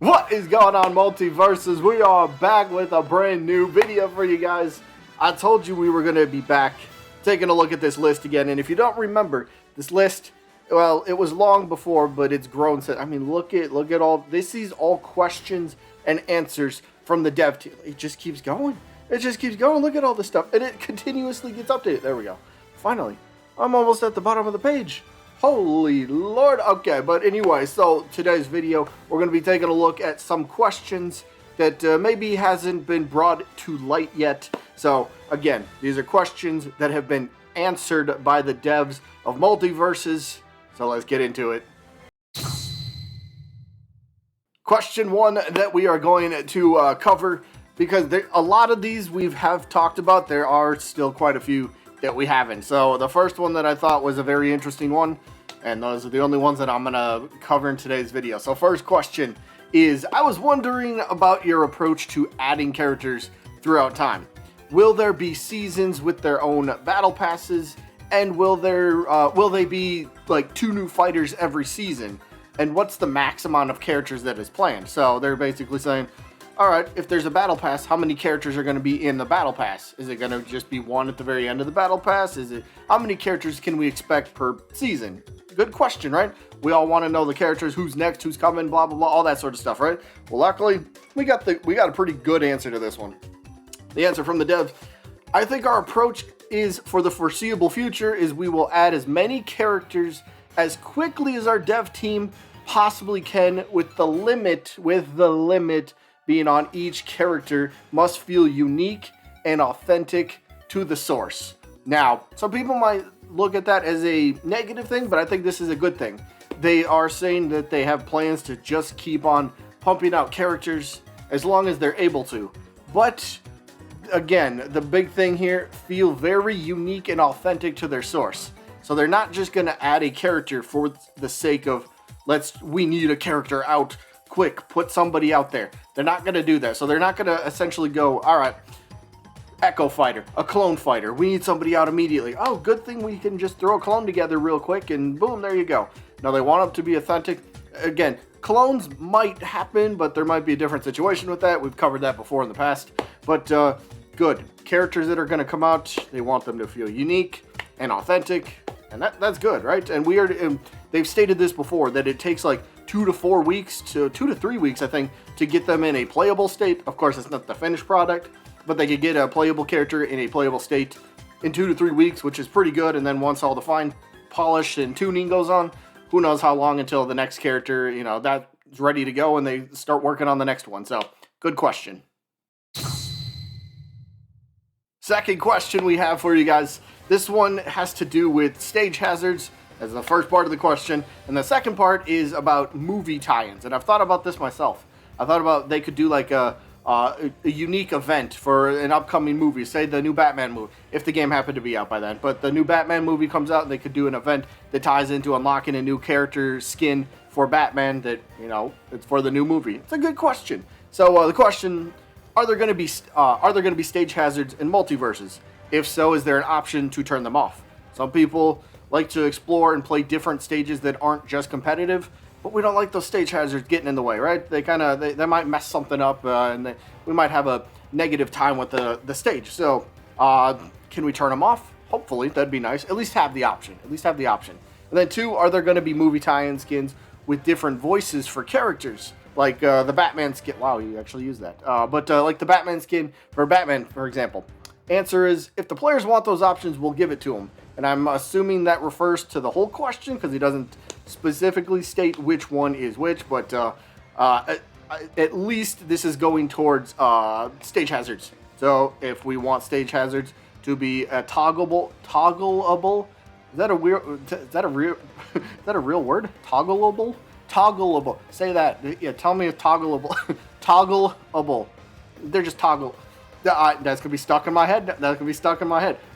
What is going on, Multiverses? We are back with a brand new video for you guys. I told you we were going to be back taking a look at this list again, and if you don't remember, this list, well, it was long before, but it's grown since. I mean, look at all, this is all questions and answers from the dev team. It just keeps going. It just keeps going. Look at all this stuff, and it continuously gets updated. There we go. Finally, I'm almost at the bottom of the page. Holy Lord. Okay, but anyway, so today's video, we're going to be taking a look at some questions that maybe hasn't been brought to light yet. So again, these are questions that have been answered by the devs of Multiversus. So let's get into it. Question one that we are going to cover, because a lot of these we have talked about, there are still quite a few that we haven't. So the first one that I thought was a very interesting one, and those are the only ones that I'm gonna cover in today's video. So first question is, I was wondering about your approach to adding characters throughout time. Will there be seasons with their own battle passes, and will they be like 2 new fighters every season? And what's the max amount of characters that is planned? So they're basically saying, all right, if there's a battle pass, how many characters are going to be in the battle pass? Is it going to just be one at the very end of the battle pass? How many characters can we expect per season? Good question, right? We all want to know the characters, who's next, who's coming, blah, blah, blah, all that sort of stuff, right? Well, luckily, we got a pretty good answer to this one. The answer from the devs, I think our approach is, for the foreseeable future, is we will add as many characters as quickly as our dev team possibly can, with the limit being on each character must feel unique and authentic to the source. Now, some people might look at that as a negative thing, but I think this is a good thing. They are saying that they have plans to just keep on pumping out characters as long as they're able to. But again, the big thing here, feel very unique and authentic to their source. So they're not just going to add a character for the sake of, we need a character out quick, put somebody out there. They're not going to do that. So they're not going to essentially go, all right, Echo Fighter, a clone fighter, we need somebody out immediately. Oh, good thing we can just throw a clone together real quick and boom, there you go. Now they want them to be authentic. Again, clones might happen, but there might be a different situation with that. We've covered that before in the past. But good. Characters that are going to come out, they want them to feel unique and authentic. And that's good, right? And they've stated this before, that it takes like 2 to 3 weeks, I think, to get them in a playable state. Of course, it's not the finished product, but they could get a playable character in a playable state in 2 to 3 weeks, which is pretty good. And then once all the fine polish and tuning goes on, who knows how long until the next character, that's ready to go and they start working on the next one. So, good question. Second question we have for you guys. This one has to do with stage hazards as the first part of the question, and the second part is about movie tie-ins. And I've thought about this myself. I thought about they could do like a unique event for an upcoming movie, say the new Batman movie, if the game happened to be out by then. But the new Batman movie comes out, and they could do an event that ties into unlocking a new character skin for Batman that, it's for the new movie. It's a good question. So the question, are there going to be stage hazards in Multiverses? If so, is there an option to turn them off? Some people like to explore and play different stages that aren't just competitive, but we don't like those stage hazards getting in the way, right? They might mess something up, and we might have a negative time with the stage. So, can we turn them off? Hopefully, that'd be nice. At least have the option. And then 2, are there going to be movie tie-in skins with different voices for characters? Like the Batman skin. Wow, you actually used that. But like the Batman skin for Batman, for example. Answer is, if the players want those options, we'll give it to them. And I'm assuming that refers to the whole question, because he doesn't specifically state which one is which, but at least this is going towards stage hazards. So if we want stage hazards to be toggleable, is that a real word? Toggleable. Say that. Yeah, tell me it's toggleable. Toggleable. They're just toggle. That's going to be stuck in my head.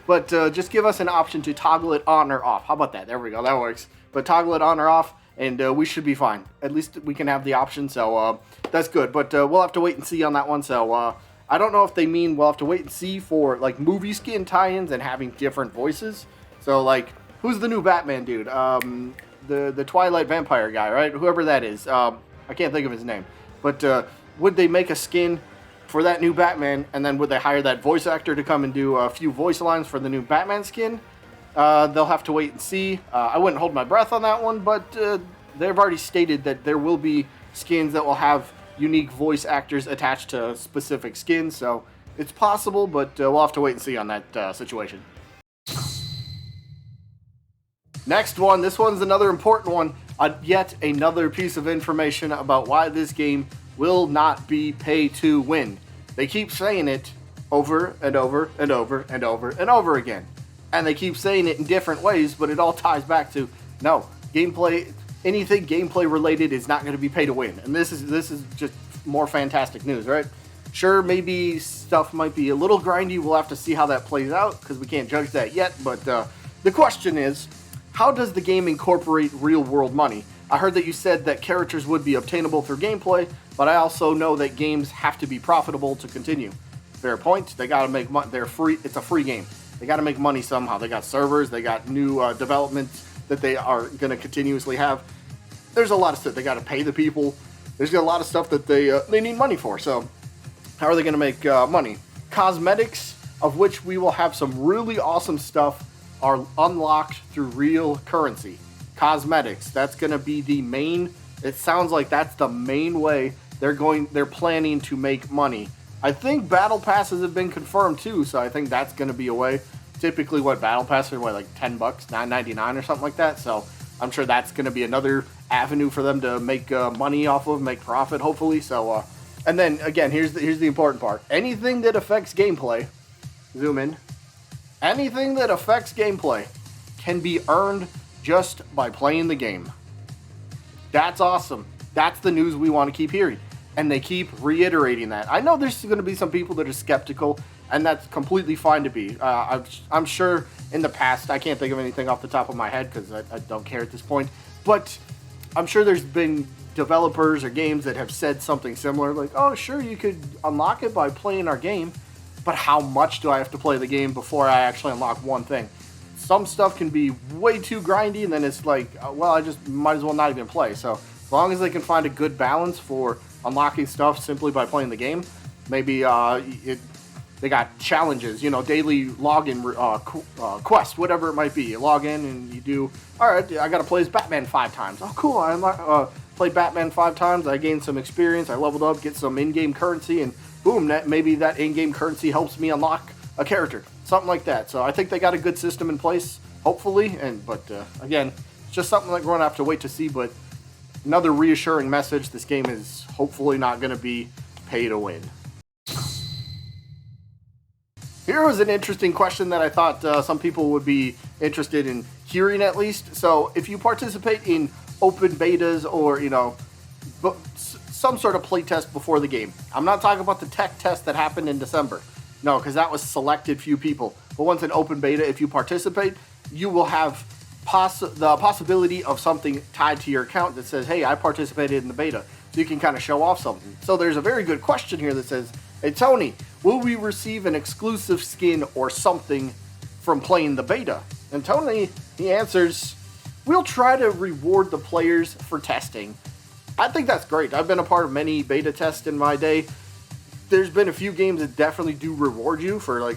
But just give us an option to toggle it on or off. How about that? There we go. That works. But toggle it on or off, and we should be fine. At least we can have the option, so that's good. But we'll have to wait and see on that one. So I don't know if they mean we'll have to wait and see for like movie skin tie-ins and having different voices. So like, who's the new Batman dude? The Twilight vampire guy, right? Whoever that is. I can't think of his name. But would they make a skin for that new Batman, and then would they hire that voice actor to come and do a few voice lines for the new Batman skin? They'll have to wait and see. I wouldn't hold my breath on that one, but they've already stated that there will be skins that will have unique voice actors attached to specific skins, so it's possible, but we'll have to wait and see on that situation. Next one, this one's another important one. Yet another piece of information about why this game will not be pay to win. They keep saying it over and over and over and over and over again. And they keep saying it in different ways, but it all ties back to, no, gameplay, anything gameplay related is not going to be pay to win. And this is just more fantastic news, right? Sure, maybe stuff might be a little grindy. We'll have to see how that plays out because we can't judge that yet. But the question is, how does the game incorporate real-world money? I heard that you said that characters would be obtainable through gameplay, but I also know that games have to be profitable to continue. Fair point. They got to make money. They're free. It's a free game. They got to make money somehow. They got servers. They got new developments that they are going to continuously have. There's a lot of stuff. They got to pay the people. There's a lot of stuff that they need money for. So how are they going to make money? Cosmetics, of which we will have some really awesome stuff, are unlocked through real currency. Cosmetics, that's going to be the main, it sounds like that's the main way they're planning to make money. I think battle passes have been confirmed too, so I think that's going to be a way. Typically what battle passes are like $10, $9.99 or something like that, so I'm sure that's going to be another avenue for them to make money off of, make profit hopefully. So and then again, here's the important part. Anything that affects gameplay, zoom in, anything that affects gameplay can be earned just by playing the game. That's awesome. That's the news we want to keep hearing. And they keep reiterating that. I know there's going to be some people that are skeptical, and that's completely fine to be. I'm sure in the past, I can't think of anything off the top of my head because I don't care at this point, but I'm sure there's been developers or games that have said something similar, like, oh, sure, you could unlock it by playing our game, but how much do I have to play the game before I actually unlock one thing? Some stuff can be way too grindy, and then it's like, well, I just might as well not even play. So as long as they can find a good balance for unlocking stuff simply by playing the game, maybe they got challenges, daily login quests, whatever it might be. You log in and you do, all right, I got to play as Batman 5 times. Oh, cool, I played Batman 5 times. I gained some experience. I leveled up, get some in-game currency, and boom, maybe that in-game currency helps me unlock a character. Something like that. So I think they got a good system in place, hopefully. But again, it's just something that we're going to have to wait to see. But another reassuring message, this game is hopefully not going to be pay to win. Here was an interesting question that I thought some people would be interested in hearing at least. So if you participate in open betas or, some sort of playtest before the game. I'm not talking about the tech test that happened in December. No, because that was selected few people. But once in open beta, if you participate, you will have the possibility of something tied to your account that says, hey, I participated in the beta. So you can kind of show off something. So there's a very good question here that says, hey, Tony, will we receive an exclusive skin or something from playing the beta? And Tony, he answers, we'll try to reward the players for testing. I think that's great. I've been a part of many beta tests in my day. There's been a few games that definitely do reward you for,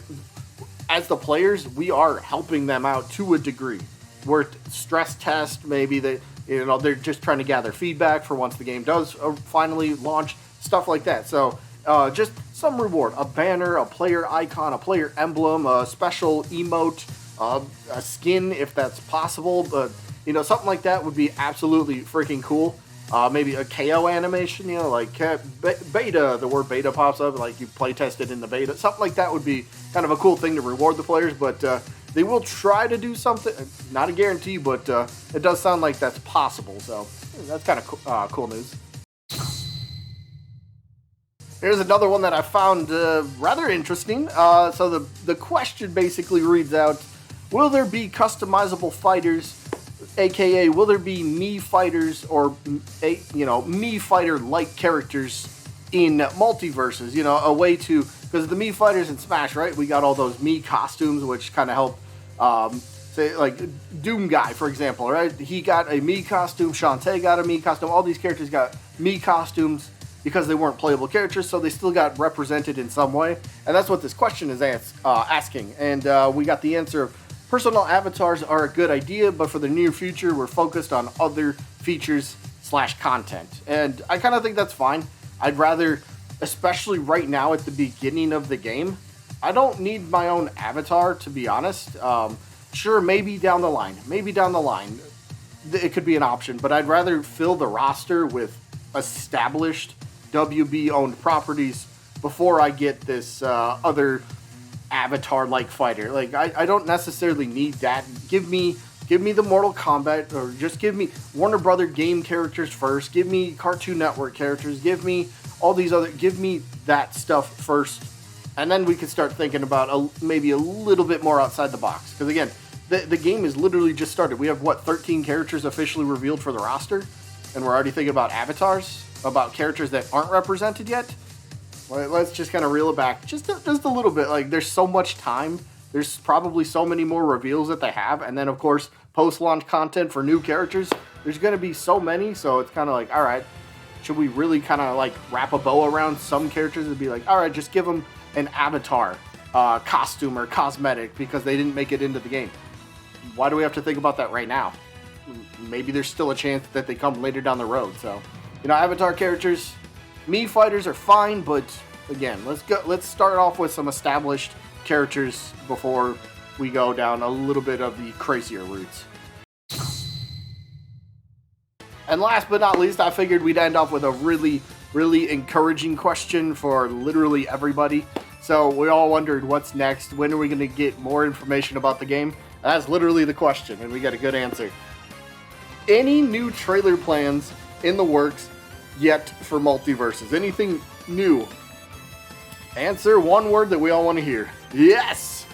as the players, we are helping them out to a degree. We're stress test, maybe they're just trying to gather feedback for once the game does finally launch, stuff like that. So just some reward, a banner, a player icon, a player emblem, a special emote, a skin if that's possible. But something like that would be absolutely freaking cool. Maybe a KO animation, beta, the word beta pops up, like you play tested in the beta. Something like that would be kind of a cool thing to reward the players, but they will try to do something. Not a guarantee, but it does sound like that's possible, so that's kind of cool news. Here's another one that I found rather interesting. So the question basically reads out, will there be customizable fighters, aka will there be Mii fighters or Mii fighter-like characters in Multiversus? A way to, because the Mii fighters in Smash, right? We got all those Mii costumes, which kind of help, say like Doom Guy, for example, right? He got a Mii costume. Shantae got a Mii costume. All these characters got Mii costumes. because they weren't playable characters, so they still got represented in some way. And that's what this question is asking. And we got the answer of personal avatars are a good idea, but for the near future, we're focused on other features / content. And I kind of think that's fine. I'd rather, especially right now at the beginning of the game, I don't need my own avatar, to be honest. Sure, maybe down the line, it could be an option, but I'd rather fill the roster with established WB-owned properties before I get this other avatar-like fighter. Like, I don't necessarily need that. Give me the Mortal Kombat, or just give me Warner Brother game characters first. Give me Cartoon Network characters. Give me all these other. Give me that stuff first, and then we can start thinking about maybe a little bit more outside the box. Because again, the game is literally just started. We have, what, 13 characters officially revealed for the roster, and we're already thinking about avatars, about characters that aren't represented yet. Well, let's just kind of reel it back just a little bit. Like, there's so much time. There's probably so many more reveals that they have, and then of course post-launch content for new characters. There's going to be so many, so it's kind of like, all right, should we really kind of like wrap a bow around some characters and be like, all right, just give them an avatar, costume or cosmetic because they didn't make it into the game? Why do we have to think about that right now? Maybe there's still a chance that they come later down the road. So, you know, avatar characters, Mii fighters are fine, but again, let's start off with some established characters before we go down a little bit of the crazier routes. And last but not least, I figured we'd end off with a really, really encouraging question for literally everybody. So we all wondered, what's next? When are we going to get more information about the game? And that's literally the question, and we got a good answer. Any new trailer plans in the works yet for Multiversus? Anything new? Answer, one word that we all want to hear. Yes!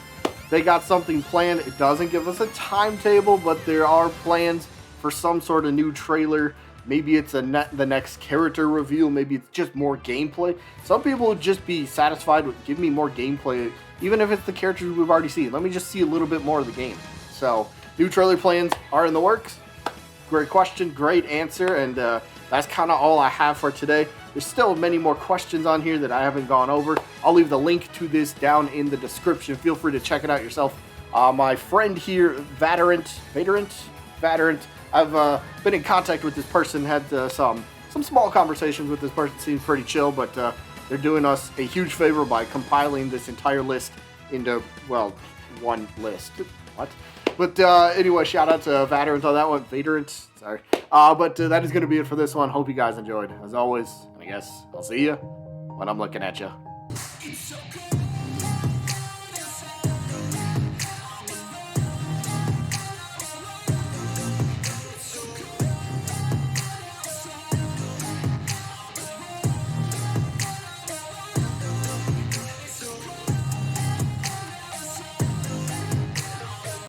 They got something planned. It doesn't give us a timetable, but there are plans for some sort of new trailer. Maybe it's the next character reveal. Maybe it's just more gameplay. Some people would just be satisfied with, give me more gameplay, even if it's the characters we've already seen. Let me just see a little bit more of the game. So, new trailer plans are in the works. Great question, great answer, and that's kind of all I have for today. There's still many more questions on here that I haven't gone over. I'll leave the link to this down in the description. Feel free to check it out yourself. My friend here, Vadorant, I've been in contact with this person, had some small conversations with this person. Seems pretty chill, but they're doing us a huge favor by compiling this entire list into, well, one list. What? But anyway, shout out to Vadorant on that one. Vadorant, sorry. But that is going to be it for this one. Hope you guys enjoyed. As always, I guess I'll see you when I'm looking at you.